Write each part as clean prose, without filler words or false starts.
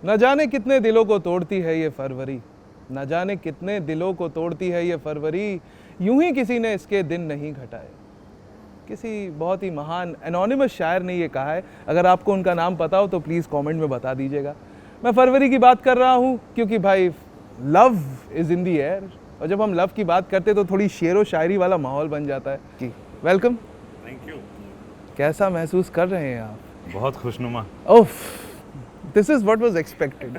न जाने कितने दिलों को तोड़ती है ये फरवरी, न जाने कितने दिलों को तोड़ती है ये फरवरी, यूं ही किसी ने इसके दिन नहीं घटाए। किसी बहुत ही महान एनोनिमस शायर ने ये कहा है। अगर आपको उनका नाम पता हो तो प्लीज़ कमेंट में बता दीजिएगा। मैं फरवरी की बात कर रहा हूँ क्योंकि भाई love is in the air, और जब हम लव की बात करते तो थोड़ी शेर व शायरी वाला माहौल बन जाता है। जी वेलकम। Thank you. कैसा महसूस कर रहे हैं आप? बहुत खुशनुमा। ओफ, this is what was expected.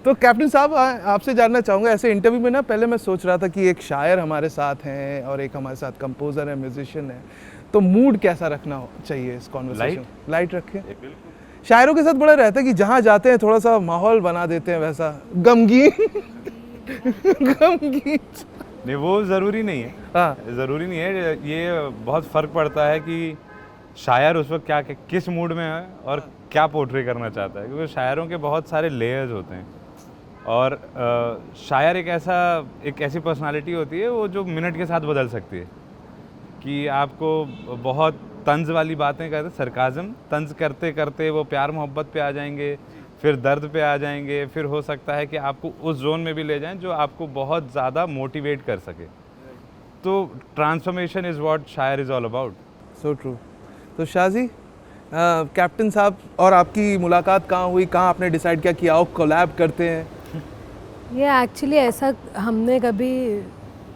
तो कैप्टन साहब, आपसे जानना चाहूँगा, ऐसे इंटरव्यू में ना पहले मैं सोच रहा था कि एक शायर हमारे साथ हैं और एक हमारे साथ कंपोज़र है, म्यूजिशियन है, तो मूड कैसा रखना चाहिए इस कॉन्वर्सेशन? लाइट रखें। शायरों के साथ बड़ा रहता है कि जहाँ जाते हैं थोड़ा सा माहौल बना देते हैं वैसा गमगीन गमगीन। नहीं, वो ज़रूरी नहीं है। हाँ, ज़रूरी नहीं है। ये बहुत फ़र्क पड़ता है कि शायर उस वक्त किस मूड में है और क्या पोर्ट्रे करना चाहता है, क्योंकि शायरों के बहुत सारे लेयर्स होते हैं। और शायर एक ऐसी पर्सनालिटी होती है वो जो मिनट के साथ बदल सकती है। कि आपको बहुत तंज वाली बातें करते, सरकाज़म तंज करते करते वो प्यार मोहब्बत पे आ जाएंगे, फिर दर्द पे आ जाएंगे, फिर हो सकता है कि आपको उस जोन में भी ले जाएं जो आपको बहुत ज़्यादा मोटिवेट कर सके। तो ट्रांसफॉर्मेशन इज़ व्हाट शायर is all about. So true. तो शाजी, कैप्टन साहब और आपकी मुलाकात कहाँ हुई, कहाँ आपने डिसाइड किया कि आओ कोलैब करते हैं? ये एक्चुअली ऐसा हमने कभी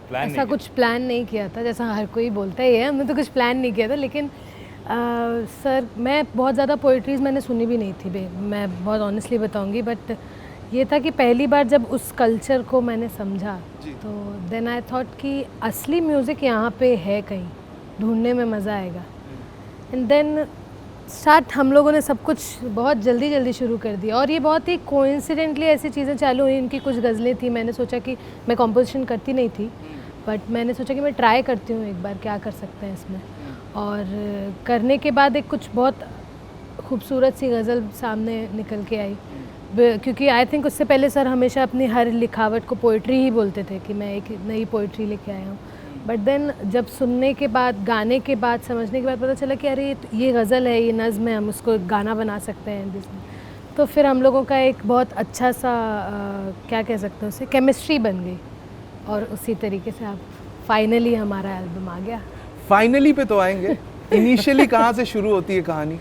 प्लान कुछ प्लान नहीं किया था, जैसा हर कोई बोलता ही है, हमने तो कुछ प्लान नहीं किया था। लेकिन सर, मैं बहुत ज़्यादा पोइट्रीज़ मैंने सुनी भी नहीं थी, मैं बहुत ऑनेस्टली बताऊंगी। बट ये था कि पहली बार जब उस कल्चर को मैंने समझा तो देन आई थॉट कि असली म्यूज़िक यहाँ पे है कहीं, ढूंढने में मज़ा आएगा। एंड देन स्टार्ट हम लोगों ने सब कुछ बहुत जल्दी शुरू कर दिया, और ये बहुत ही कोइंसिडेंटली ऐसी चीज़ें चालू हुई। इनकी कुछ गज़लें थी, मैंने सोचा कि मैं कॉम्पोजिशन करती नहीं थी, बट मैंने सोचा कि मैं ट्राई करती हूँ एक बार क्या कर सकते हैं इसमें। और करने के बाद एक कुछ बहुत खूबसूरत सी गज़ल सामने निकल के आई, क्योंकि आई थिंक उससे पहले सर हमेशा अपनी हर लिखावट को पोइट्री ही बोलते थे कि मैं एक नई पोइट्री लेके आया हूँ। बट देन जब सुनने के बाद, गाने के बाद, समझने के बाद पता चला कि अरे ये गज़ल है, ये नज़्म है, हम उसको गाना बना सकते हैं जिसमें। तो फिर हम लोगों का एक बहुत अच्छा सा क्या कह सकते हैं उसे, केमिस्ट्री बन गई, और उसी तरीके से अब फाइनली हमारा एल्बम आ गया। फाइनली पे तो आएंगे। इनिशियली कहाँ से शुरू होती है कहानी?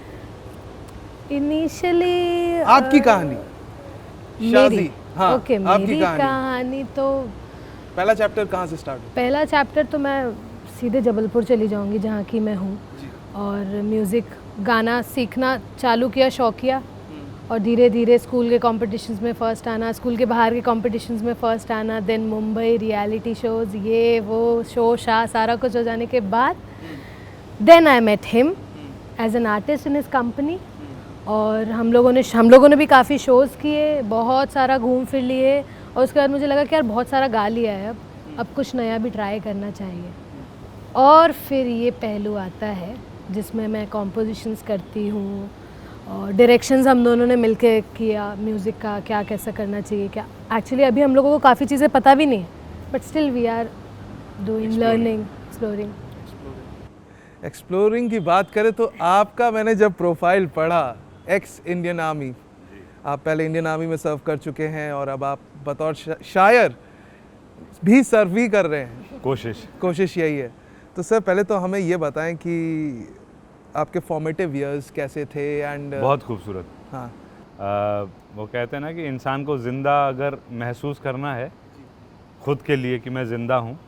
इनिशियली आपकी कहानी शाजी, हाँ, ओके, आपकी मेरी कहानी तो पहला चैप्टर कहाँ से स्टार्ट हुआ? पहला चैप्टर तो मैं सीधे जबलपुर चली जाऊंगी जहाँ की मैं हूँ, और म्यूज़िक गाना सीखना चालू किया शौकिया, और धीरे धीरे स्कूल के कॉम्पिटिशन्स में फ़र्स्ट आना, स्कूल के बाहर के कॉम्पिटिशन्स में फ़र्स्ट आना, देन मुंबई रियलिटी शोज़, ये वो शो शाह सारा कुछ हो जाने के बाद then I met him as an artist in his company. और हम लोगों ने भी काफ़ी शोज़ किए, बहुत सारा घूम फिर लिए, और उसके बाद मुझे लगा कि यार बहुत सारा गा लिया है, अब कुछ नया भी ट्राई करना चाहिए। और फिर ये पहलू आता है जिसमें मैं कॉम्पोजिशंस करती हूँ, और डायरेक्शंस हम दोनों ने मिलके किया म्यूज़िक का, क्या कैसा करना चाहिए, क्या एक्चुअली अभी हम लोगों को काफ़ी चीज़ें पता भी नहीं है, but still we are doing, learning, exploring की बात करें तो आपका मैंने जब प्रोफाइल पढ़ा, एक्स इंडियन आर्मी, आप पहले इंडियन आर्मी में सर्व कर चुके हैं और अब आप बतौर शायर भी सर्व ही कर रहे हैं। कोशिश यही है। तो सर पहले तो हमें ये बताएं कि आपके फॉर्मेटिव ईयर्स कैसे थे? एंड बहुत खूबसूरत। हाँ, वो कहते हैं ना कि इंसान को ज़िंदा अगर महसूस करना है खुद के लिए कि मैं ज़िंदा हूँ,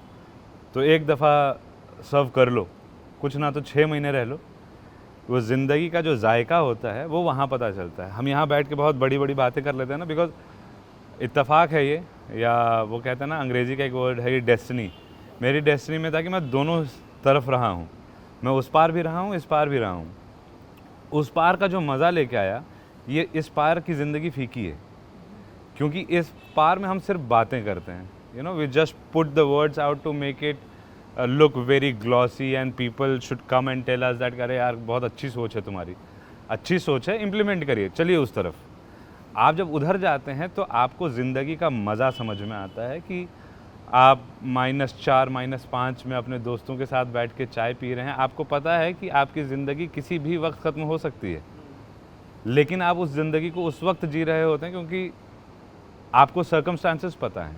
तो एक दफ़ा सर्व कर लो, कुछ ना तो 6 महीने रह लो। वो ज़िंदगी का जो जायका होता है वो वहाँ पता चलता है। हम यहाँ बैठ के बहुत बड़ी बड़ी बातें कर लेते हैं ना, बिकॉज इत्तेफाक है ये, या वो कहते हैं ना, अंग्रेज़ी का एक वर्ड है ये डेस्टिनी। मेरी डेस्टिनी में था कि मैं दोनों तरफ रहा हूँ, मैं उस पार भी रहा हूँ, इस पार भी रहा हूँ। उस पार का जो मज़ा लेके आया, ये इस पार की ज़िंदगी फीकी है, क्योंकि इस पार में हम सिर्फ बातें करते हैं। You know, we just put the words out to make it look very glossy, and people should come and tell us that अरे यार बहुत अच्छी सोच है तुम्हारी, अच्छी सोच है, इम्प्लीमेंट करिए, चलिए उस तरफ। आप जब उधर जाते हैं तो आपको ज़िंदगी का मज़ा समझ में आता है कि आप -4 -5 में अपने दोस्तों के साथ बैठ के चाय पी रहे हैं। आपको पता है कि आपकी ज़िंदगी किसी भी वक्त ख़त्म हो सकती है, लेकिन आप उस ज़िंदगी को उस वक्त जी रहे होते हैं क्योंकि आपको सर्कमस्टांसेस पता हैं,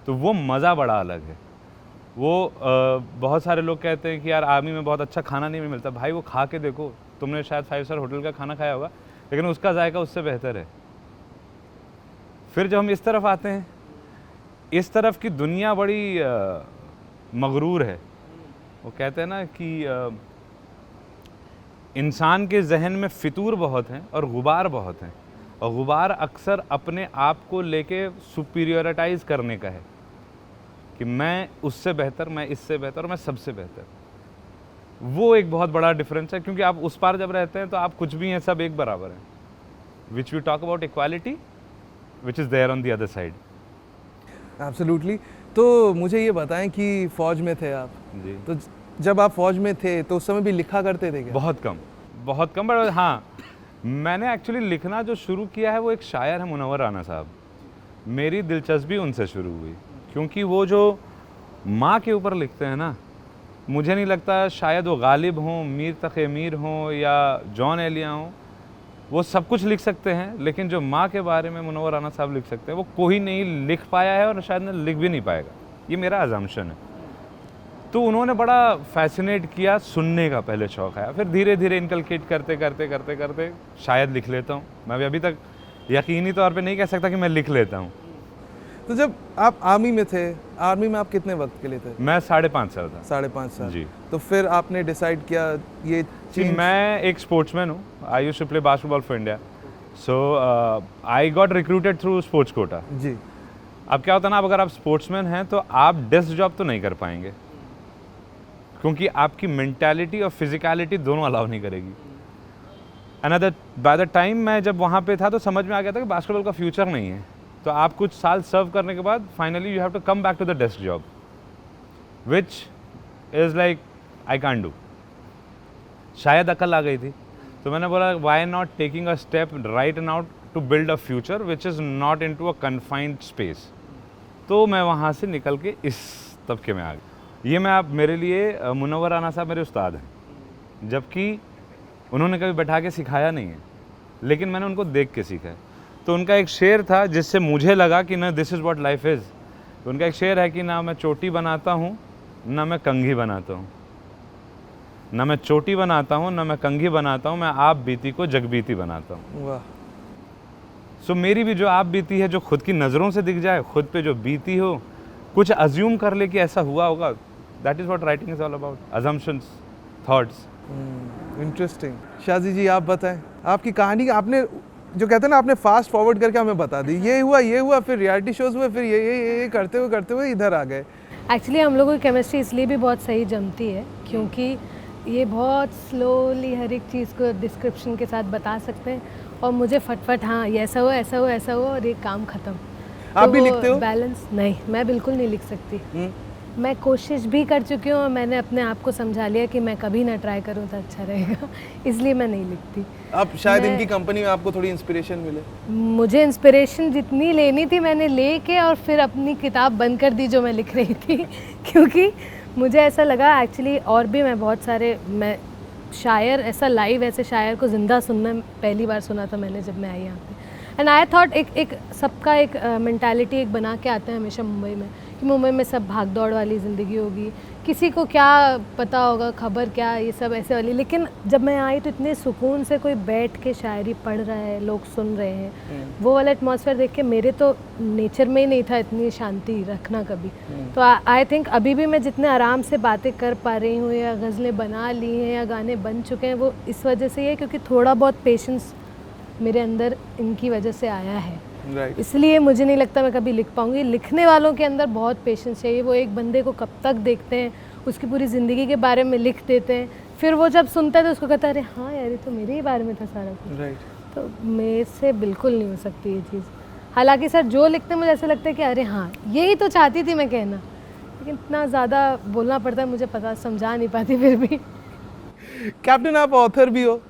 तो वो मज़ा बड़ा अलग है। वो बहुत सारे लोग कहते हैं कि यार आर्मी में बहुत अच्छा खाना नहीं मिलता। भाई वो खा के देखो, तुमने शायद 5 स्टार होटल का खाना खाया होगा, लेकिन उसका जायका उससे बेहतर है। फिर जब हम इस तरफ आते हैं, इस तरफ की दुनिया बड़ी मगरूर है। वो कहते हैं ना कि इंसान के जहन में फितूर बहुत हैं और गुबार बहुत हैं, और गुबार अक्सर अपने आप को लेके सुपीरियरिटाइज करने का है कि मैं उससे बेहतर, मैं इससे बेहतर, मैं सबसे बेहतर। वो एक बहुत बड़ा डिफरेंस है, क्योंकि आप उस पार जब रहते हैं तो आप कुछ भी हैं, सब एक बराबर हैं। Which we talk about equality which is there on the other side. Absolutely. तो मुझे ये बताएं कि फ़ौज में थे आप जी। तो जब आप फ़ौज में थे तो उस समय भी लिखा करते थे क्या? बहुत कम, बट हाँ, मैंने एक्चुअली लिखना जो शुरू किया है वो एक शायर है मुनव्वर राना साहब। मेरी दिलचस्पी उनसे शुरू हुई, क्योंकि वो जो माँ के ऊपर लिखते हैं ना, मुझे नहीं लगता शायद वो गालिब हों, मीर तक़ी मीर हों या जॉन एलिया हों, वो सब कुछ लिख सकते हैं, लेकिन जो माँ के बारे में मुनव्वर राना साहब लिख सकते हैं वो कोई नहीं लिख पाया है और शायद न लिख भी नहीं पाएगा। ये मेरा अजम्पशन है। तो उन्होंने बड़ा फैसिनेट किया, सुनने का पहले शौक़ आया, फिर धीरे धीरे इनकलकेट करते करते करते करते शायद लिख लेता हूँ। मैं भी अभी तक यकीनी तौर पे नहीं कह सकता कि मैं लिख लेता हूँ। तो जब आप आर्मी में थे, आर्मी में आप कितने वक्त के लिए थे? मैं 5.5 साल था। 5.5 साल जी। तो फिर आपने डिसाइड किया ये जी, मैं एक स्पोर्ट्समैन हूँ। I used to play basketball for India, so I got recruited through sports quota. जी। अब क्या होता है ना, अब अगर आप स्पोर्ट्समैन हैं तो आप डेस्क जॉब तो नहीं कर पाएंगे, क्योंकि आपकी मेंटालिटी और फिजिकलिटी दोनों अलाउ नहीं करेगी। अनदर बाय द टाइम मैं जब वहाँ पे था तो समझ में आ गया था कि बास्केटबॉल का फ्यूचर नहीं है। तो आप कुछ साल सर्व करने के बाद finally you have to come back to the desk job, which is like I can't do. शायद अकल आ गई थी, तो मैंने बोला why not taking a step right now to build a future which is not into a confined space. तो मैं वहाँ से निकल के इस तबके में आ गया। ये मैं आप मेरे लिए मुनव्वर राना साहब मेरे उस्ताद हैं, जबकि उन्होंने कभी बैठा के सिखाया नहीं है, लेकिन मैंने उनको देख के सीखा है। तो उनका एक शेर था जिससे मुझे लगा कि ना this is what life is. तो उनका एक शेर है कि ना मैं चोटी बनाता हूँ ना मैं कंघी बनाता हूँ, ना मैं चोटी बनाता हूँ ना मैं कंघी बनाता हूँ, मैं आप बीती को जगबीती बनाता हूँ। वाह। सो मेरी भी जो आप बीती है, जो खुद की नज़रों से दिख जाए, खुद पे जो बीती हो, कुछ अज्यूम कर ले कि ऐसा हुआ होगा, that is what writing is all about, assumptions, thoughts. Interesting. Shaji ji आप बताएं, आपकी कहानी आपने जो कहते हैं ना, आपने फास्ट फॉरवर्ड करके हमें बता दी, ये हुआ, फिर रियलिटी शोज़ हुए, फिर ये करते हुए इधर आ गए। एक्चुअली हम लोगों की केमिस्ट्री इसलिए भी बहुत सही जमती है क्योंकि ये बहुत स्लोली हर एक चीज़ को डिस्क्रिप्शन के साथ बता सकते हैं, और मुझे फटफट हाँ ये ऐसा हुआ और ये काम ख़त्म। आप भी लिखते हो? बैलेंस नहीं, मैं बिल्कुल नहीं लिख सकती। मैं कोशिश भी कर चुकी हूँ और मैंने अपने आप को समझा लिया कि मैं कभी ना ट्राई करूँ तो अच्छा रहेगा, इसलिए मैं नहीं लिखती। अब शायद इनकी कंपनी में आपको थोड़ी इंस्पिरेशन मिले। मुझे इंस्पिरेशन जितनी लेनी थी मैंने लेके और फिर अपनी किताब बंद कर दी जो मैं लिख रही थी क्योंकि मुझे ऐसा लगा एक्चुअली, और भी मैं बहुत सारे मैं शायर ऐसा लाइव ऐसे शायर को ज़िंदा सुनना पहली बार सुना था मैंने जब मैं आई यहाँ पे। एंड आई थॉट एक सबका एक मेंटालिटी एक बना के आते हैं हमेशा मुंबई में कि मुंबई में सब भाग दौड़ वाली ज़िंदगी होगी, किसी को क्या पता होगा खबर क्या, ये सब ऐसे वाली। लेकिन जब मैं आई तो इतने सुकून से कोई बैठ के शायरी पढ़ रहा है, लोग सुन रहे हैं, वो वाला एटमॉस्फेयर देख के मेरे तो नेचर में ही नहीं था इतनी शांति रखना कभी। तो आई थिंक अभी भी मैं जितने आराम से बातें कर पा रही हूँ या गज़लें बना ली हैं या गाने बन चुके हैं, वो इस वजह से ही है क्योंकि थोड़ा बहुत पेशेंस मेरे अंदर इनकी वजह से आया है। Right. इसलिए मुझे नहीं लगता मैं कभी लिख पाऊँगी। लिखने वालों के अंदर बहुत पेशेंस चाहिए, वो एक बंदे को कब तक देखते हैं, उसकी पूरी ज़िंदगी के बारे में लिख देते हैं, फिर वो जब सुनता है तो उसको कहता है अरे हाँ यार ये तो मेरे ही बारे में था सारा कुछ। Right. तो मेरे से बिल्कुल नहीं हो सकती ये चीज़। हालांकि सर जो लिखते हैं मुझे ऐसा लगता है कि अरे हाँ यही तो चाहती थी मैं कहना, लेकिन इतना ज़्यादा बोलना पड़ता है, मुझे पता समझा नहीं पाती फिर भी। कैप्टन आप ऑथर भी हो,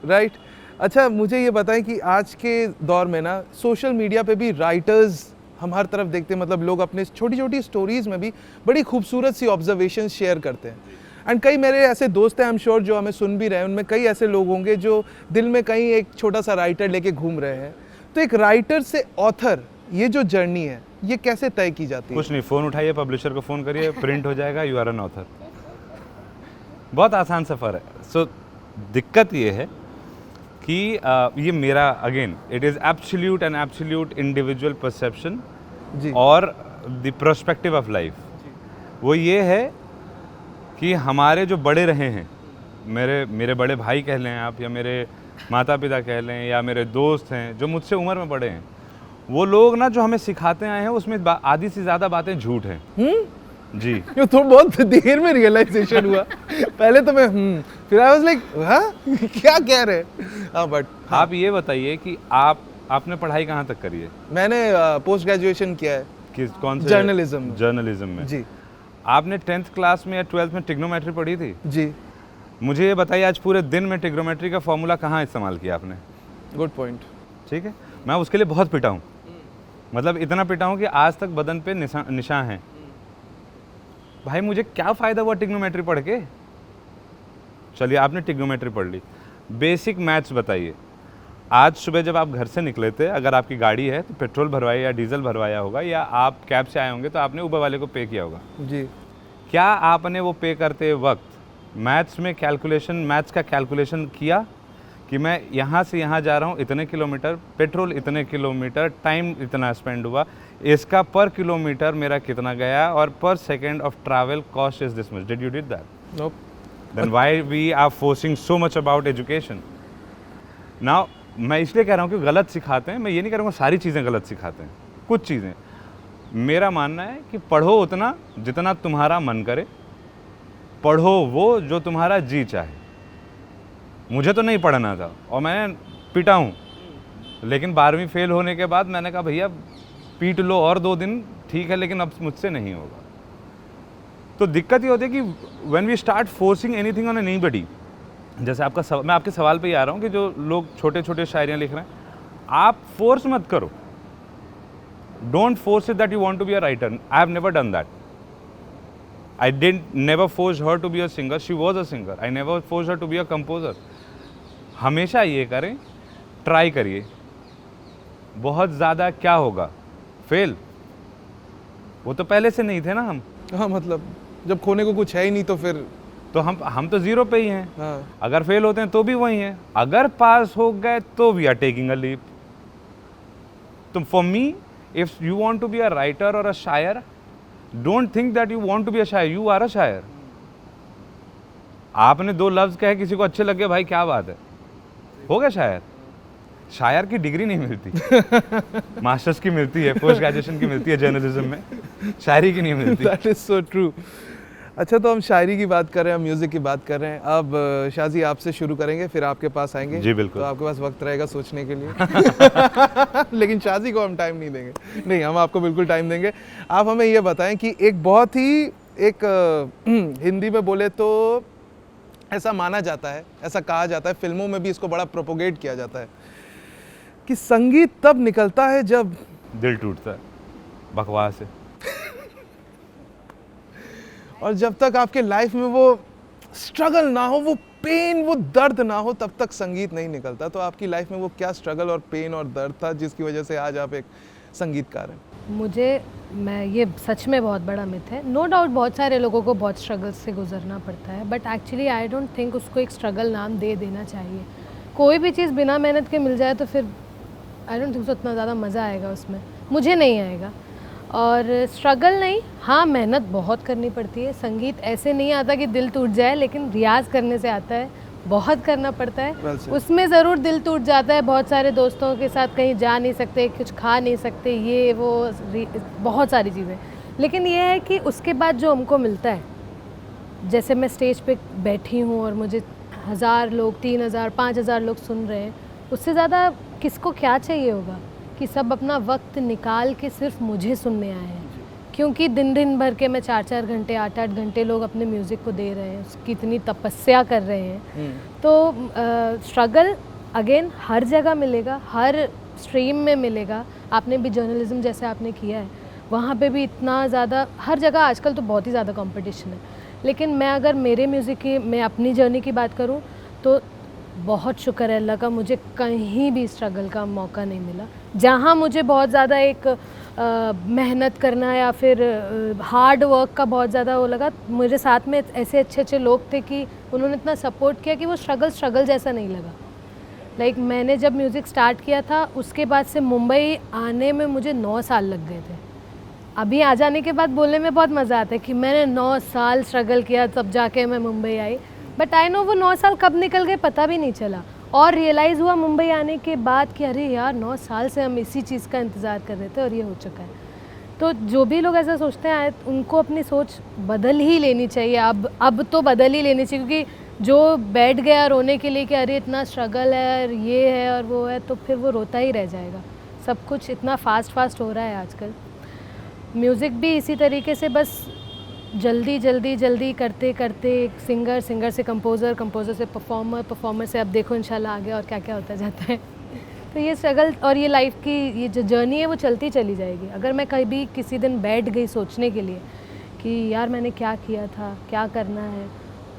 राइट? अच्छा मुझे ये बताएं कि आज के दौर में ना सोशल मीडिया पे भी राइटर्स हम हर तरफ देखते हैं, मतलब लोग अपने छोटी छोटी स्टोरीज़ में भी बड़ी खूबसूरत सी ऑब्जर्वेशंस शेयर करते हैं। एंड कई मेरे ऐसे दोस्त हैं, आई एम श्योर, जो हमें सुन भी रहे हैं, उनमें कई ऐसे लोग होंगे जो दिल में कहीं एक छोटा सा राइटर लेके घूम रहे हैं। तो एक राइटर से ऑथर, ये जो जर्नी है, ये कैसे तय की जाती है? कुछ नहीं, फ़ोन उठाइए, पब्लिशर को फ़ोन करिए, प्रिंट हो जाएगा, यू आर एन ऑथर। बहुत आसान सफ़र है। सो दिक्कत ये है कि ये मेरा, again, it is absolute and absolute individual perception जी। और द पर्सपेक्टिव ऑफ लाइफ। वो ये है कि हमारे जो बड़े रहे हैं, मेरे बड़े भाई कह लें आप, या मेरे माता पिता कह लें, या मेरे दोस्त हैं जो मुझसे उम्र में बड़े हैं, वो लोग ना जो हमें सिखाते आए हैं उसमें आधी से ज़्यादा बातें झूठ हैं। जी। ये तो बहुत देर में रियलाइजेशन हुआ। पहले तो मैं फिर आई वाज लाइक हाँ क्या कह रहे हैं। हाँ बट आप ये बताइए कि आपने पढ़ाई कहाँ तक करी है? मैंने पोस्ट ग्रेजुएशन किया है। किस कौन से? जर्नलिज्म में। जी। आपने 10th क्लास में या 12th में ट्रिग्नोमेट्री पढ़ी थी? जी। मुझे ये बताइए, आज पूरे दिन में ट्रिग्नोमेट्री का फॉर्मूला कहाँ इस्तेमाल किया आपने? Good point. ठीक है, मैं उसके लिए बहुत पिटा हूँ, मतलब इतना पिटा हूँ कि आज तक बदन पे निशान हैं। भाई मुझे क्या फ़ायदा हुआ ट्रिग्नोमेट्री पढ़ के? चलिए आपने ट्रिग्नोमेट्री पढ़ ली, बेसिक मैथ्स बताइए। आज सुबह जब आप घर से निकले थे, अगर आपकी गाड़ी है तो पेट्रोल भरवाया या डीजल भरवाया होगा, या आप कैब से आए होंगे तो आपने उबर वाले को पे किया होगा जी। क्या आपने वो पे करते वक्त मैथ्स में मैथ्स का कैलकुलेशन किया कि मैं यहाँ से यहाँ जा रहा हूँ इतने किलोमीटर, पेट्रोल इतने किलोमीटर, टाइम इतना स्पेंड हुआ, इसका पर किलोमीटर मेरा कितना गया, और per second of travel cost is this much? Did you did that? Nope. Then why we are forcing so much about education? Now मैं इसलिए कह रहा हूँ कि गलत सिखाते हैं, मैं ये नहीं कह रहा हूँ सारी चीज़ें गलत सिखाते हैं, कुछ चीज़ें। मेरा मानना है कि पढ़ो उतना जितना तुम्हारा मन करे, पढ़ो वो जो तुम्हारा जी चाहे। मुझे तो नहीं पढ़ना था और मैं पिटा हूँ, लेकिन 12वीं फेल होने के बाद मैंने कहा भैया पीट लो और 2 दिन, ठीक है, लेकिन अब मुझसे नहीं होगा। तो दिक्कत ये होती है कि when we start forcing anything on anybody, जैसे आपका मैं आपके सवाल पे ही आ रहा हूँ कि जो लोग छोटे छोटे शायरियाँ लिख रहे हैं, आप फोर्स मत करो। Don't force it that you want to be a writer. I have never done that. I never forced her to be a singer. She was a singer. I never forced her to be a composer. हमेशा ये करें, try करिए। बहुत ज़्यादा क्या होगा? Fail. वो तो पहले से नहीं थे ना हम। हाँ मतलब जब खोने को कुछ है ही नहीं तो फिर तो हम तो जीरो पे ही हैं। हाँ। अगर फेल होते हैं तो भी वही हैं, अगर पास हो गए तो we are taking a leap. तो for me, if you want to be a writer और a shayar, don't think that you want to be a shayar, you are a शायर। आपने 2 लफ्ज कहे, किसी को अच्छे लगे, भाई क्या बात है, हो गया शायर। शायर की डिग्री नहीं मिलती, मास्टर्स की मिलती है, पोस्ट ग्रेजुएशन की मिलती है जर्नलिज्म में, शायरी की नहीं मिलती। That is so true. अच्छा, तो हम शायरी की बात कर रहे हैं, हम म्यूज़िक की बात कर रहे हैं। अब शाजी आपसे शुरू करेंगे, फिर आपके पास आएंगे। जी बिल्कुल। तो आपके पास वक्त रहेगा सोचने के लिए। लेकिन शाजी को हम टाइम नहीं देंगे। नहीं, हम आपको बिल्कुल टाइम देंगे। आप हमें ये बताएं कि एक बहुत ही हिंदी में बोले तो ऐसा माना जाता है, ऐसा कहा जाता है, फिल्मों में भी इसको बड़ा प्रोपोगेट किया जाता है कि संगीत तब निकलता है जब दिल टूटता है, बकवास है। और जब तक आपके लाइफ में वो स्ट्रगल ना हो, वो पेन, वो दर्द ना हो, तब तक संगीत नहीं निकलता। तो आपकी लाइफ में वो क्या स्ट्रगल और पेन और दर्द था जिसकी वजह से आज आप एक संगीतकार हैं? मैं ये सच में बहुत बड़ा मिथ है। नो डाउट बहुत सारे लोगों को बहुत स्ट्रगल से गुजरना पड़ता है, but actually I don't think उसको एक स्ट्रगल नाम दे देना चाहिए। कोई भी चीज़ बिना मेहनत के मिल जाए तो फिर आई डोंट थिंक उतना ज़्यादा मज़ा आएगा उसमें, मुझे नहीं आएगा। और स्ट्रगल नहीं, हाँ मेहनत बहुत करनी पड़ती है। संगीत ऐसे नहीं आता कि दिल टूट जाए, लेकिन रियाज़ करने से आता है, बहुत करना पड़ता है। उसमें ज़रूर दिल टूट जाता है, बहुत सारे दोस्तों के साथ कहीं जा नहीं सकते, कुछ खा नहीं सकते, ये वो बहुत सारी चीज़ें। लेकिन ये है कि उसके बाद जो हमको मिलता है, जैसे मैं स्टेज पे बैठी हूँ और मुझे 1000 लोग, 3000, 5000 लोग सुन रहे हैं, उससे ज़्यादा किसको क्या चाहिए होगा कि सब अपना वक्त निकाल के सिर्फ मुझे सुनने आए हैं। क्योंकि दिन भर के मैं 4-4 घंटे, 8-8 घंटे लोग अपने म्यूज़िक को दे रहे हैं, उसकी इतनी तपस्या कर रहे हैं। तो स्ट्रगल अगेन हर जगह मिलेगा, हर स्ट्रीम में मिलेगा। आपने भी जर्नलिज्म जैसे आपने किया है, वहाँ पे भी इतना ज़्यादा, हर जगह आजकल तो बहुत ही ज़्यादा कंपटीशन है। लेकिन मैं अगर मेरे म्यूज़िक की, मैं अपनी जर्नी की बात करूँ तो बहुत शुक्र है अल्लाह का, मुझे कहीं भी स्ट्रगल का मौका नहीं मिला। जहाँ मुझे बहुत ज़्यादा एक मेहनत करना या फिर हार्ड वर्क का बहुत ज़्यादा वो लगा, मेरे साथ में ऐसे अच्छे अच्छे लोग थे कि उन्होंने इतना सपोर्ट किया कि वो स्ट्रगल जैसा नहीं लगा। लाइक मैंने जब म्यूज़िक स्टार्ट किया था उसके बाद से मुंबई आने में मुझे 9 साल लग गए थे। अभी आ जाने के बाद बोलने में बहुत मज़ा आता है कि मैंने 9 साल स्ट्रगल किया तब जाके मैं मुंबई आई, बट आई नो वो 9 साल कब निकल गए पता भी नहीं चला। और रियलाइज़ हुआ मुंबई आने के बाद कि अरे यार 9 साल से हम इसी चीज़ का इंतज़ार कर रहे थे और ये हो चुका है। तो जो भी लोग ऐसा सोचते हैं उनको अपनी सोच बदल ही लेनी चाहिए। अब तो बदल ही लेनी चाहिए, क्योंकि जो बैठ गया रोने के लिए कि अरे इतना स्ट्रगल है, ये है और वो है, तो फिर वो रोता ही रह जाएगा। सब कुछ इतना फास्ट हो रहा है आजकल। म्यूज़िक भी इसी तरीके से बस जल्दी करते करते सिंगर से कंपोज़र से परफॉर्मर से अब देखो इंशाल्लाह आगे और क्या क्या होता जाता है। तो ये स्ट्रगल और ये लाइफ की ये जो जर्नी है वो चलती चली जाएगी। अगर मैं कभी किसी दिन बैठ गई सोचने के लिए कि यार मैंने क्या किया था, क्या करना है,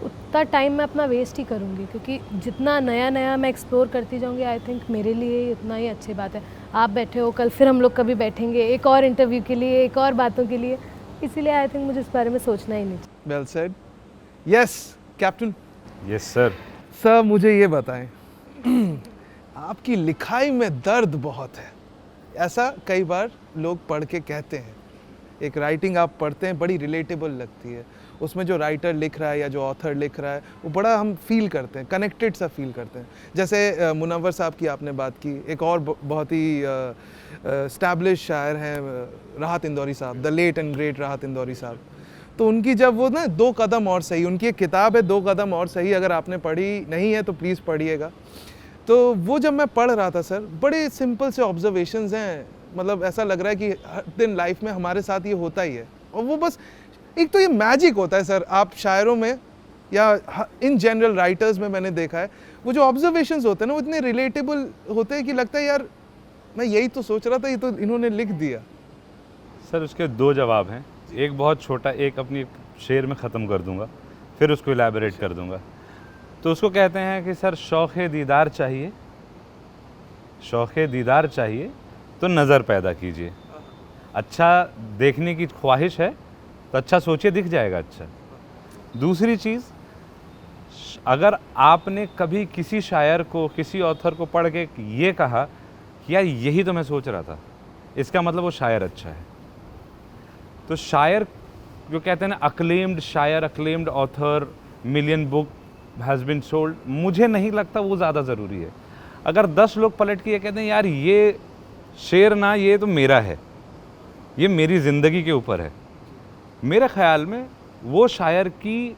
उतना टाइम मैं अपना वेस्ट ही करूँगी, क्योंकि जितना नया मैं एक्सप्लोर करती जाऊँगी आई थिंक मेरे लिए उतना ही अच्छी बात है। आप बैठे हो, कल फिर हम लोग कभी बैठेंगे एक और इंटरव्यू के लिए, एक और बातों के लिए, इसीलिए आई थिंक मुझे इस बारे में सोचना ही नहीं चाहिए। Well said. Yes captain. Yes sir. Sir मुझे ये बताएं, आपकी लिखाई में दर्द बहुत है, ऐसा कई बार लोग पढ़ के कहते हैं। एक राइटिंग आप पढ़ते हैं बड़ी रिलेटेबल लगती है, उसमें जो राइटर लिख रहा है या जो ऑथर लिख रहा है वो बड़ा हम फील करते हैं, कनेक्टेड सा फील करते हैं। जैसे मुनव्वर साहब की आपने बात की, एक और बहुत ही एस्टैब्लिश शायर हैं राहत इंदौरी साहब, द लेट एंड ग्रेट राहत इंदौरी साहब। तो उनकी जब वो ना 2 कदम और सही, उनकी एक किताब है 2 कदम और सही, अगर आपने पढ़ी नहीं है तो प्लीज़ पढ़िएगा। तो वो जब मैं पढ़ रहा था सर, बड़े सिंपल से ऑब्जर्वेशंस हैं, मतलब ऐसा लग रहा है कि हर दिन लाइफ में हमारे साथ ये होता ही है। और वो बस एक तो ये मैजिक होता है सर, आप शायरों में या इन जनरल राइटर्स में मैंने देखा है, वो जो ऑब्जर्वेशंस होते हैं ना वो इतने रिलेटेबल होते हैं कि लगता है यार मैं यही तो सोच रहा था, ये तो इन्होंने लिख दिया। सर उसके 2 जवाब हैं, एक बहुत छोटा, एक अपनी शेर में ख़त्म कर दूंगा, फिर उसको इलैबोरेट कर दूंगा। तो उसको कहते हैं कि सर शौक़ दीदार चाहिए, शौक़ दीदार चाहिए तो नज़र पैदा कीजिए। अच्छा देखने की ख्वाहिश है तो अच्छा सोचिए, दिख जाएगा अच्छा। दूसरी चीज़, अगर आपने कभी किसी शायर को, किसी ऑथर को पढ़ के ये कहा कि यार यही तो मैं सोच रहा था, इसका मतलब वो शायर अच्छा है। तो शायर जो कहते हैं ना अक्लेम्ड शायर, acclaimed author, million book has been sold, मुझे नहीं लगता वो ज़्यादा ज़रूरी है। अगर 10 लोग पलट के ये कहते हैं यार ये शेर ना, ये तो मेरा है, ये मेरी ज़िंदगी के ऊपर है, मेरे ख़्याल में वो शायर की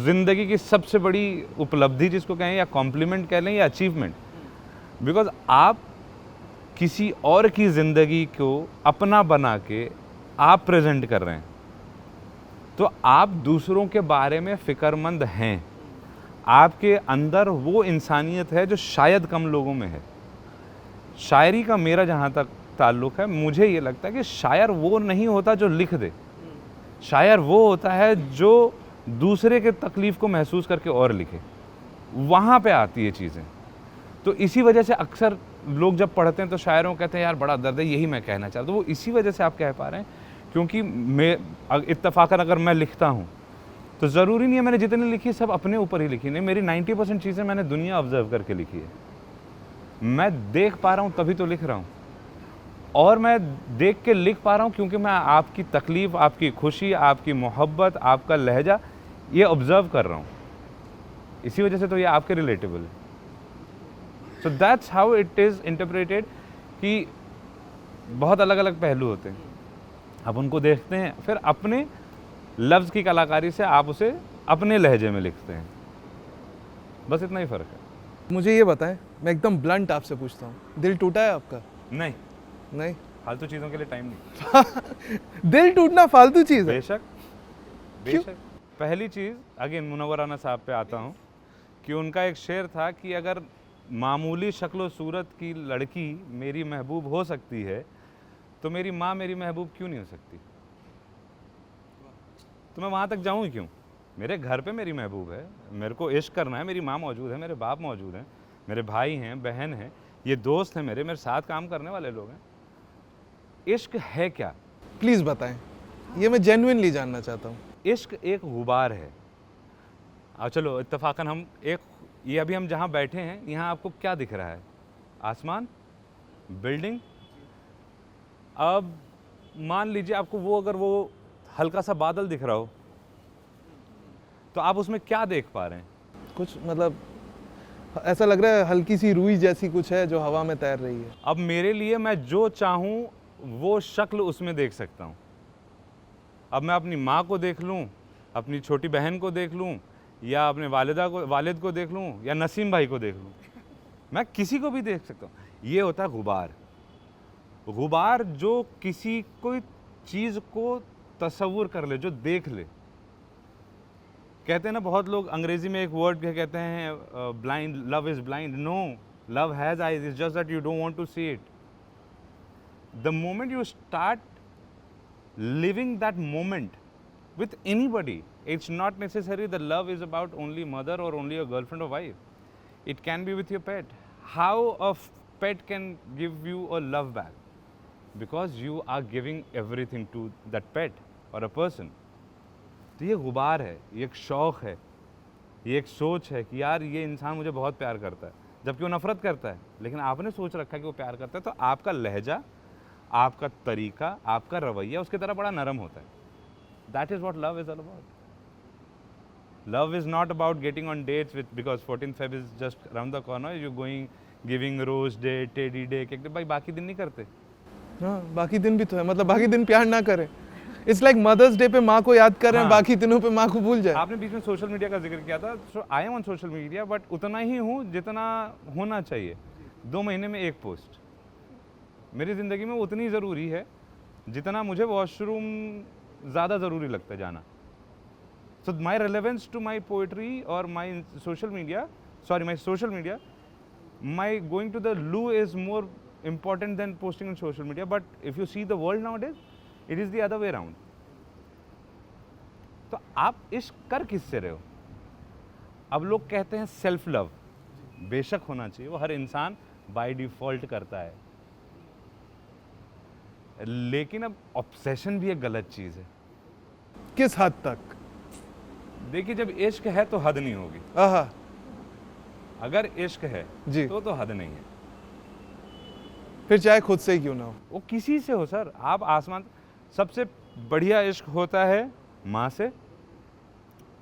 ज़िंदगी की सबसे बड़ी उपलब्धि जिसको कहें, या कॉम्प्लीमेंट कह लें या अचीवमेंट। बिकॉज़ आप किसी और की ज़िंदगी को अपना बना के आप प्रेजेंट कर रहे हैं, तो आप दूसरों के बारे में फ़िक्रमंद हैं। आपके अंदर वो इंसानियत है जो शायद कम लोगों में है। शायरी का मेरा जहाँ तक ताल्लुक़ है, मुझे ये लगता है कि शायर वो नहीं होता जो लिख दे, शायर वो होता है जो दूसरे के तकलीफ़ को महसूस करके और लिखे। वहाँ पे आती है चीज़ें। तो इसी वजह से अक्सर लोग जब पढ़ते हैं तो शायरों को कहते हैं यार बड़ा दर्द है, यही मैं कहना चाहता हूँ। वो इसी वजह से आप कह पा रहे हैं क्योंकि मैं इत्तफ़ाक़न अगर मैं लिखता हूँ तो ज़रूरी नहीं है मैंने जितनी लिखी सब अपने ऊपर ही लिखी, नहीं, मेरी 90% चीज़ें मैंने दुनिया ऑब्ज़र्व करके लिखी है। मैं देख पा रहा हूँ तभी तो लिख रहा हूँ, और मैं देख के लिख पा रहा हूँ क्योंकि मैं आपकी तकलीफ़, आपकी खुशी, आपकी मोहब्बत, आपका लहजा ये ऑब्ज़र्व कर रहा हूँ। इसी वजह से तो ये आपके रिलेटेबल है। So that's how it is interpreted कि बहुत अलग अलग पहलू होते हैं, आप उनको देखते हैं, फिर अपने लफ्ज़ की कलाकारी से आप उसे अपने लहजे में लिखते हैं, बस इतना ही फ़र्क है। मुझे ये बताएं, मैं एकदम ब्लंट आपसे पूछता हूँ, दिल टूटा है आपका? नहीं, नहीं? फालतू चीज़ों के लिए टाइम नहीं। दिल टूटना फालतू चीज़ है? बेशक, बेशक। पहली चीज़, अगेन मुनव्वर राना साहब पे आता हूँ कि उनका एक शेर था कि अगर मामूली शक्ल व सूरत की लड़की मेरी महबूब हो सकती है तो मेरी माँ मेरी महबूब क्यों नहीं हो सकती? तो मैं वहाँ तक जाऊँ क्यों? मेरे घर पे मेरी महबूब है, मेरे को इश्क करना है, मेरी माँ मौजूद है, मेरे बाप मौजूद हैं, मेरे भाई हैं, बहन हैं, ये दोस्त हैं, मेरे साथ काम करने वाले लोग हैं। इश्क है क्या? प्लीज़ बताएं, ये मैं जेन्युइनली जानना चाहता हूँ। इश्क एक गुबार है। अब चलो इत्तेफाकन हम एक, ये अभी हम जहाँ बैठे हैं यहाँ आपको क्या दिख रहा है? आसमान, बिल्डिंग। अब मान लीजिए आपको वो, अगर वो हल्का सा बादल दिख रहा हो तो आप उसमें क्या देख पा रहे हैं? कुछ मतलब ऐसा लग रहा है हल्की सी रुई जैसी कुछ है जो हवा में तैर रही है। अब मेरे लिए मैं जो चाहूँ वो शक्ल उसमें देख सकता हूँ। अब मैं अपनी माँ को देख लूँ, अपनी छोटी बहन को देख लूँ, या अपने वालिद को देख लूँ, या नसीम भाई को देख लूँ, मैं किसी को भी देख सकता हूँ। ये होता है गुबार। गुबार जो किसी कोई चीज़ को तसव्वुर कर ले, जो देख ले। कहते हैं ना बहुत लोग अंग्रेजी में एक वर्ड कहते हैं blind, love is blind. No, love has eyes, it's just that you don't want to see it. The moment you start living that moment with anybody, it's not necessary the love is about only mother or only a girlfriend or wife. It can be with your pet. How a pet can give you a love back? Because you are giving everything to that pet or a person. तो ये गुबार है, ये एक शौक़ है, ये एक सोच है कि यार ये इंसान मुझे बहुत प्यार करता है, जबकि वो नफ़रत करता है, लेकिन आपने सोच रखा है कि वो प्यार करता है, तो आपका लहजा, आपका तरीका, आपका रवैया उसकी तरह बड़ा नरम होता है। That is what love is all about. Love is not about getting on dates with, because 14th Feb is just around the corner. You're going, giving rose day, teddy day, cake day. भाई बाकी दिन नहीं करते। हाँ, बाकी दिन भी तो है, मतलब बाकी दिन प्यार ना करें। It's like मदर्स डे पे माँ को याद कर रहे हैं, बाकी दिनों पे माँ को भूल जाए। आपने बीच में सोशल मीडिया का जिक्र किया था। So I am on social media, but उतना ही हूँ जितना होना चाहिए। 2 महीने में एक पोस्ट मेरी ज़िंदगी में उतनी ज़रूरी है जितना मुझे वॉशरूम ज़्यादा ज़रूरी लगता है जाना। So my relevance to my poetry और my social media, my going to the loo is more important than posting in social media. But if you see the world nowadays, it is the other way around. तो आप इश्क कर किससे रहे हो? अब लोग कहते हैं सेल्फ लव, बेशक होना चाहिए, वो हर इंसान बाय डिफ़ॉल्ट करता है, लेकिन अब ऑब्सेशन भी एक गलत चीज़ है। किस हद तक? देखिए, जब इश्क है तो हद नहीं होगी। आहा, अगर इश्क है जी, तो हद नहीं है। फिर चाहे खुद से ही क्यों ना हो, वो किसी से हो सर। आप आसमान, सबसे बढ़िया इश्क होता है माँ से,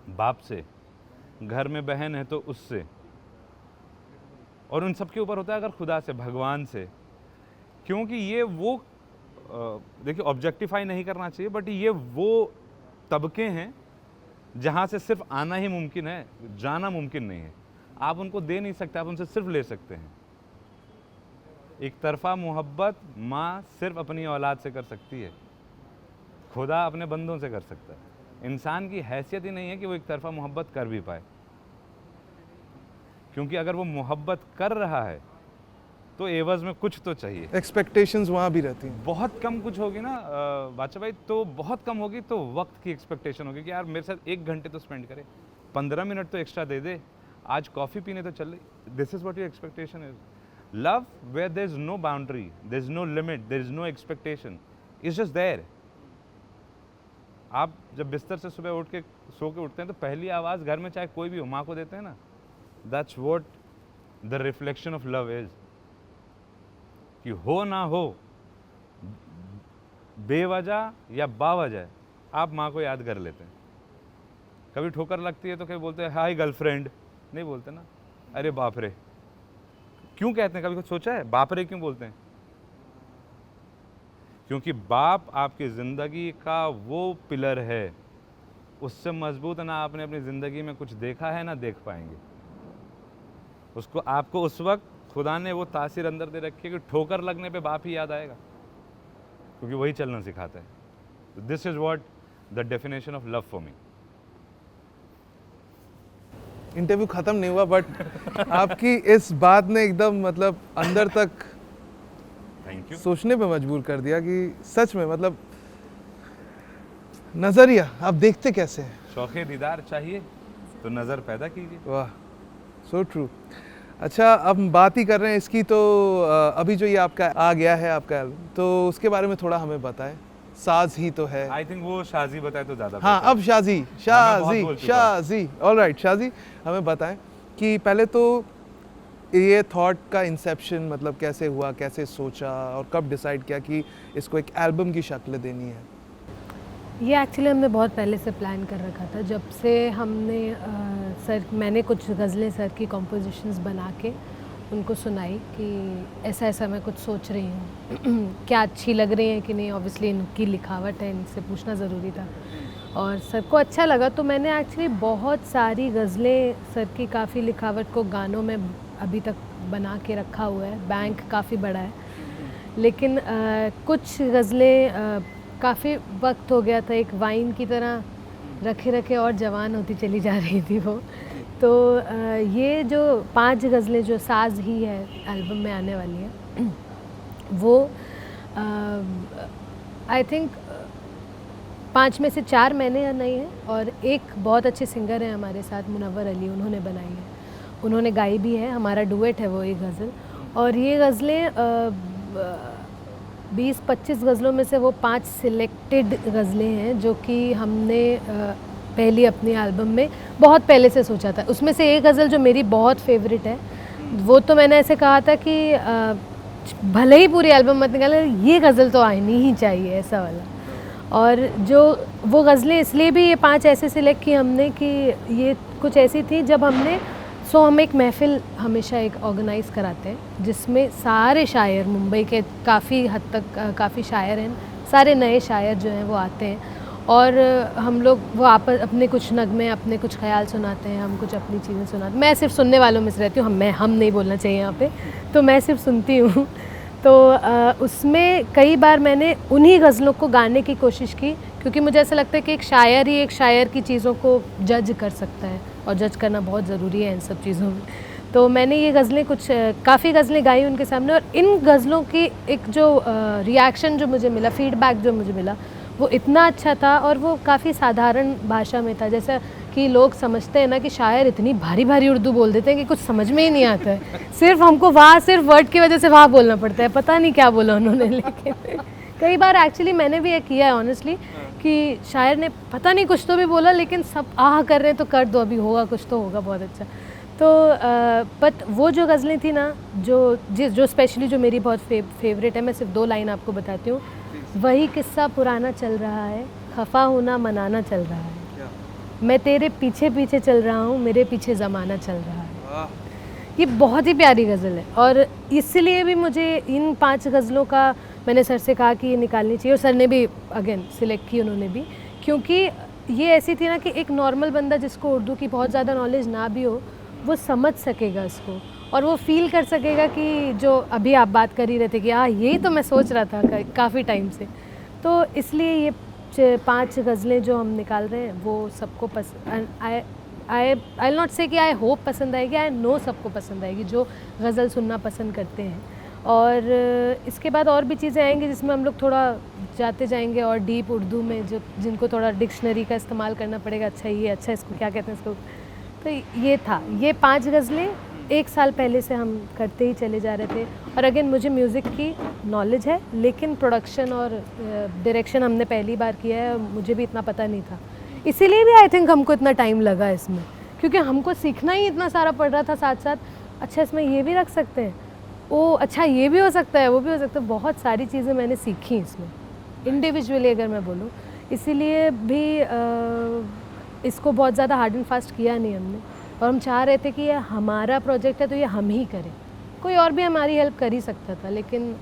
बाप से, घर में बहन है तो उससे, और उन सब के ऊपर होता है अगर खुदा से, भगवान से। क्योंकि ये वो, देखिए ऑब्जेक्टिफाई नहीं करना चाहिए, बट ये वो तबके हैं जहाँ से सिर्फ आना ही मुमकिन है, जाना मुमकिन नहीं है। आप उनको दे नहीं सकते, आप उनसे सिर्फ ले सकते हैं। एक तरफा मोहब्बत माँ सिर्फ अपनी औलाद से कर सकती है, खुदा अपने बंदों से कर सकता है। इंसान की हैसियत ही नहीं है कि वो एक तरफा मोहब्बत कर भी पाए, क्योंकि अगर वो मोहब्बत कर रहा है तो एवज में कुछ तो चाहिए। एक्सपेक्टेशंस वहाँ भी रहती हैं। बहुत कम कुछ होगी ना बादशाह भाई, तो बहुत कम होगी, तो वक्त की एक्सपेक्टेशन होगी कि यार मेरे साथ 1 घंटे तो स्पेंड करे, 15 मिनट तो एक्स्ट्रा दे दे, आज कॉफ़ी पीने तो चल रही। This is what your expectation is. Love where there is no boundary, there is no limit, there is no expectation, is just there. आप जब बिस्तर से सुबह उठ के सो के उठते हैं तो पहली आवाज़ घर में चाहे कोई भी हो, माँ को देते हैं ना। That's what the reflection of love is. कि हो ना हो, बेवजह या बावजह, आप माँ को याद कर लेते हैं। कभी ठोकर लगती है तो क्या बोलते हैं, हाय गर्लफ्रेंड, नहीं बोलते ना, अरे बाप रे। क्यों कहते हैं? कभी कुछ सोचा है बाप रे क्यों बोलते हैं? क्योंकि बाप आपकी ज़िंदगी का वो पिलर है, उससे मजबूत ना आपने अपनी ज़िंदगी में कुछ देखा है ना देख पाएंगे। उसको, आपको उस वक्त खुदा ने वो तासीर अंदर दे रखी है कि ठोकर लगने पे बाप ही याद आएगा, क्योंकि वही चलना सिखाता है। This is what the definition of love for me. Interview खत्म नहीं हुआ, बट आपकी इस बात ने एकदम मतलब अंदर तक थैंक यू। सोचने पे मजबूर कर दिया कि सच में मतलब नजरिया आप देखते कैसे हैं। शौक़े दीदार चाहिए तो नज़र पैदा कीजिए। वाह, सो ट्रू। अच्छा, अब हम बात ही कर रहे हैं इसकी, तो अभी जो ये आपका आ गया है आपका एल्बम, तो उसके बारे में थोड़ा हमें बताएं। साज ही तो है। आई थिंक वो शाजी बताए तो ज़्यादा हाँ, बेहतर। अब शाजी बहुत शाजी बोल चुका शाजी ऑलराइट, शाजी हमें बताएं कि पहले तो ये थॉट का इंसेप्शन मतलब कैसे हुआ, कैसे सोचा और कब डिसाइड किया कि इसको एक एल्बम की शक्ल देनी है? ये एक्चुअली हमने बहुत पहले से प्लान कर रखा था, जब से हमने मैंने कुछ गज़लें सर की कॉम्पोजिशंस बना के उनको सुनाई कि ऐसा ऐसा मैं कुछ सोच रही हूँ क्या अच्छी लग रही हैं कि नहीं। ऑब्वियसली इनकी लिखावट है, इनसे पूछना ज़रूरी था और सर को अच्छा लगा, तो मैंने एक्चुअली बहुत सारी गज़लें सर की काफ़ी लिखावट को गानों में अभी तक बना के रखा हुआ है। बैंक काफ़ी बड़ा है, लेकिन कुछ गज़लें काफ़ी वक्त हो गया था, एक वाइन की तरह रखे रखे और जवान होती चली जा रही थी वो। तो ये जो 5 गज़लें जो साज ही है एल्बम में आने वाली है, वो आई थिंक 5 में से 4 मैंने बनाई है और एक बहुत अच्छे सिंगर हैं हमारे साथ, मुनव्वर अली, उन्होंने बनाई है, उन्होंने गाई भी है, हमारा डुएट है वो एक गज़ल। और ये गज़लें 20-25 गज़लों में से वो 5 सिलेक्टेड गज़लें हैं जो कि हमने पहली अपनी एल्बम में बहुत पहले से सोचा था। उसमें से एक गज़ल जो मेरी बहुत फेवरेट है, वो तो मैंने ऐसे कहा था कि भले ही पूरी एल्बम मत निकाले, ये गज़ल तो आनी ही चाहिए, ऐसा वाला। और जो वो गज़लें इसलिए भी ये 5 ऐसे सिलेक्ट की हमने कि ये कुछ ऐसी थी जब हमने हम एक महफ़िल हमेशा एक ऑर्गेनाइज़ कराते हैं जिसमें सारे शायर, मुंबई के काफ़ी हद तक काफ़ी शायर हैं, सारे नए शायर जो हैं वो आते हैं और हम लोग वो अपने कुछ नगमे, अपने कुछ ख़याल सुनाते हैं, हम कुछ अपनी चीज़ें सुनाते हैं। मैं सिर्फ सुनने वालों में से रहती हूँ, हम नहीं बोलना चाहिए यहाँ पे, तो मैं सिर्फ सुनती हूँ। तो उसमें कई बार मैंने उन्हीं गज़लों को गाने की कोशिश की, क्योंकि मुझे ऐसा लगता है कि एक शायर ही एक शायर की चीज़ों को जज कर सकता है और जज करना बहुत ज़रूरी है इन सब चीज़ों में। तो मैंने ये गज़लें काफ़ी गज़लें गाई उनके सामने और इन गज़लों की एक जो रिएक्शन जो मुझे मिला, फीडबैक जो मुझे मिला, वो इतना अच्छा था और वो काफ़ी साधारण भाषा में था। जैसा कि लोग समझते हैं ना कि शायर इतनी भारी भारी उर्दू बोल देते हैं कि कुछ समझ में ही नहीं आता है, सिर्फ हमको वहाँ सिर्फ वर्ड की वजह से वहाँ बोलना पड़ता है, पता नहीं क्या बोला उन्होंने। लेकिन कई बार एक्चुअली मैंने भी ये किया है ऑनेस्टली कि शायर ने पता नहीं कुछ तो भी बोला, लेकिन सब आह कर रहे हैं तो कर दो, अभी होगा कुछ तो होगा बहुत अच्छा। तो बट वो जो गज़लें थी ना, जो स्पेशली जो मेरी बहुत फेवरेट है, मैं सिर्फ 2 लाइन आपको बताती हूँ। वही किस्सा पुराना चल रहा है, खफा होना मनाना चल रहा है, मैं तेरे पीछे पीछे चल रहा हूँ, मेरे पीछे ज़माना चल रहा है। ये बहुत ही प्यारी गज़ल है और इसलिए भी मुझे इन 5 गज़लों का मैंने सर से कहा कि ये निकालनी चाहिए और सर ने भी अगेन सिलेक्ट की, उन्होंने भी, क्योंकि ये ऐसी थी ना कि एक नॉर्मल बंदा जिसको उर्दू की बहुत ज़्यादा नॉलेज ना भी हो, वो समझ सकेगा इसको और वो फील कर सकेगा कि जो अभी आप बात कर ही रहे थे कि यही तो मैं सोच रहा था काफ़ी टाइम से। तो इसलिए ये 5 गज़लें जो हम निकाल रहे हैं वो सबको आई नॉट से कि आई होप पसंद आएगी, आई नो सबको पसंद आएगी जो गज़ल सुनना पसंद करते हैं। और इसके बाद और भी चीज़ें आएंगी जिसमें हम लोग थोड़ा जाते जाएंगे और डीप उर्दू में, जो जिनको थोड़ा डिक्शनरी का इस्तेमाल करना पड़ेगा। अच्छा इसको क्या कहते हैं इसको। तो ये था, ये 5 गज़लें 1 साल पहले से हम करते ही चले जा रहे थे। और अगेन मुझे म्यूज़िक की नॉलेज है, लेकिन प्रोडक्शन और डायरेक्शन हमने पहली बार किया है, मुझे भी इतना पता नहीं था, इसीलिए भी आई थिंक हमको इतना टाइम लगा इसमें, क्योंकि हमको सीखना ही इतना सारा पड़ रहा था साथ साथ। अच्छा इसमें ये भी रख सकते हैं, अच्छा ये भी हो सकता है, वो भी हो सकता है। बहुत सारी चीज़ें मैंने सीखी इसमें इंडिविजुअली अगर मैं बोलूँ, इसीलिए भी इसको बहुत ज़्यादा हार्ड एंड फास्ट किया नहीं हमने। और हम चाह रहे थे कि ये हमारा प्रोजेक्ट है तो ये हम ही करें, कोई और भी हमारी हेल्प कर ही सकता था, लेकिन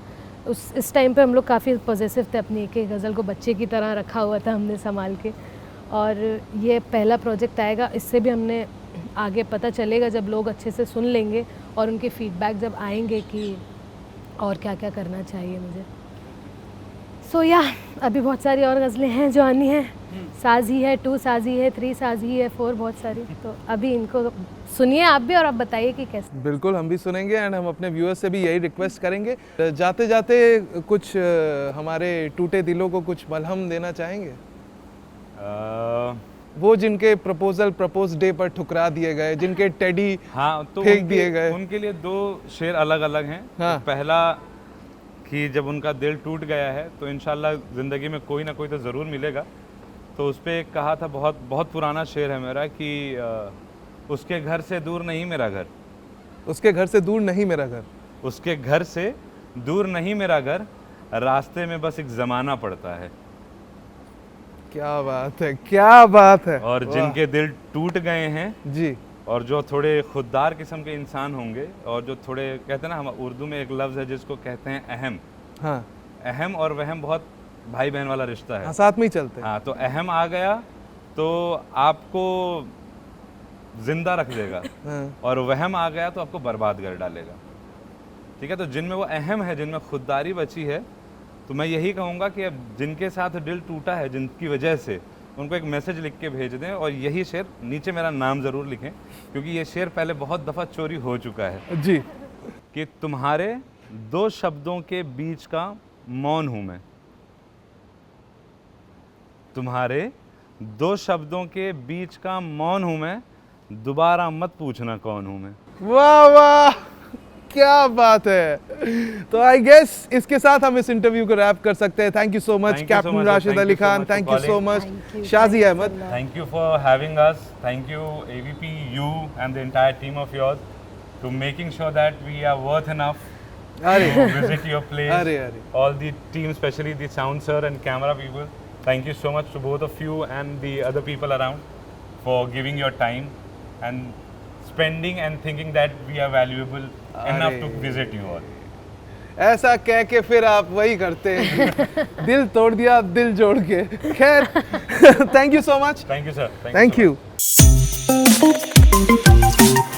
इस टाइम पे हम लोग काफ़ी पॉजिटिव थे, अपनी एक एक गज़ल को बच्चे की तरह रखा हुआ था हमने संभाल के। और ये पहला प्रोजेक्ट आएगा, इससे भी हमने आगे पता चलेगा जब लोग अच्छे से सुन लेंगे और उनके फीडबैक जब आएंगे कि और क्या क्या करना चाहिए मुझे। सो अभी बहुत सारी और गज़लें हैं जो आनी हैं, साजी है, 2 साजी है, 3 साजी है, 4 बहुत सारी। तो अभी इनको सुनिए आप भी और आप बताइए कि कैसे। बिल्कुल हम भी सुनेंगे एंड हम अपने व्यूअर्स से भी यही रिक्वेस्ट करेंगे। जाते जाते कुछ हमारे टूटे दिलों को कुछ मलहम देना चाहेंगे? वो जिनके प्रपोज डे पर ठुकरा दिए गए, जिनके टेडी हाँ, तो फेंक दिए गए। उनके लिए 2 शेर अलग अलग हैं। हाँ। तो पहला कि जब उनका दिल टूट गया है तो इंशाल्लाह ज़िंदगी में कोई ना कोई तो ज़रूर मिलेगा। तो उस पर कहा था, बहुत बहुत पुराना शेर है मेरा, कि उसके घर से दूर नहीं मेरा घर, उसके घर से दूर नहीं मेरा घर, उसके घर से दूर नहीं मेरा घर, रास्ते में बस एक ज़माना पड़ता है। क्या बात है, क्या बात है। और वाह। जिनके दिल टूट गए हैं जी और जो थोड़े खुददार किस्म के इंसान होंगे, और जो थोड़े कहते हैं ना, हम उर्दू में एक लफ्ज़ है जिसको कहते हैं अहम। हाँ अहम और वहम बहुत भाई बहन वाला रिश्ता है। हाँ, साथ में ही चलते हैं। हाँ, तो अहम आ गया तो आपको जिंदा रख देगा, हाँ, और वहम आ गया तो आपको बर्बाद कर डालेगा। ठीक है, तो जिनमें वो अहम है, जिनमें खुददारी बची है, तो मैं यही कहूँगा कि अब जिनके साथ दिल टूटा है, जिनकी वजह से, उनको एक मैसेज लिख के भेज दें, और यही शेर नीचे मेरा नाम ज़रूर लिखें, क्योंकि ये शेर पहले बहुत दफ़ा चोरी हो चुका है। जी कि तुम्हारे 2 शब्दों के बीच का मौन हूँ मैं, तुम्हारे 2 शब्दों के बीच का मौन हूँ मैं, दोबारा मत पूछना कौन हूँ मैं। वाह वाह, क्या बात है। तो आई गेस इसके साथ हम इस इंटरव्यू को रैप कर सकते हैं। Thank you so much Thank you so captain much, Rashid thank Ali you so Khan, much for thank you so calling. Much Thank you, Shaji thanks a Ahmed. lot. Thank you for having us. Thank you, AVP, you and the entire team of yours, to making sure that we are worth enough अरे to visit your place. अरे अरे, All the team, especially the sound sir and camera people. Thank you so much to both of you and the other people around for giving your time and spending and thinking that we are valuable enough to अरे। visit you all. ऐसा कह के फिर आप वही करते हैं। दिल तोड़ दिया दिल जोड़ के। खैर thank you so much. Thank you, sir. Thank so you. much.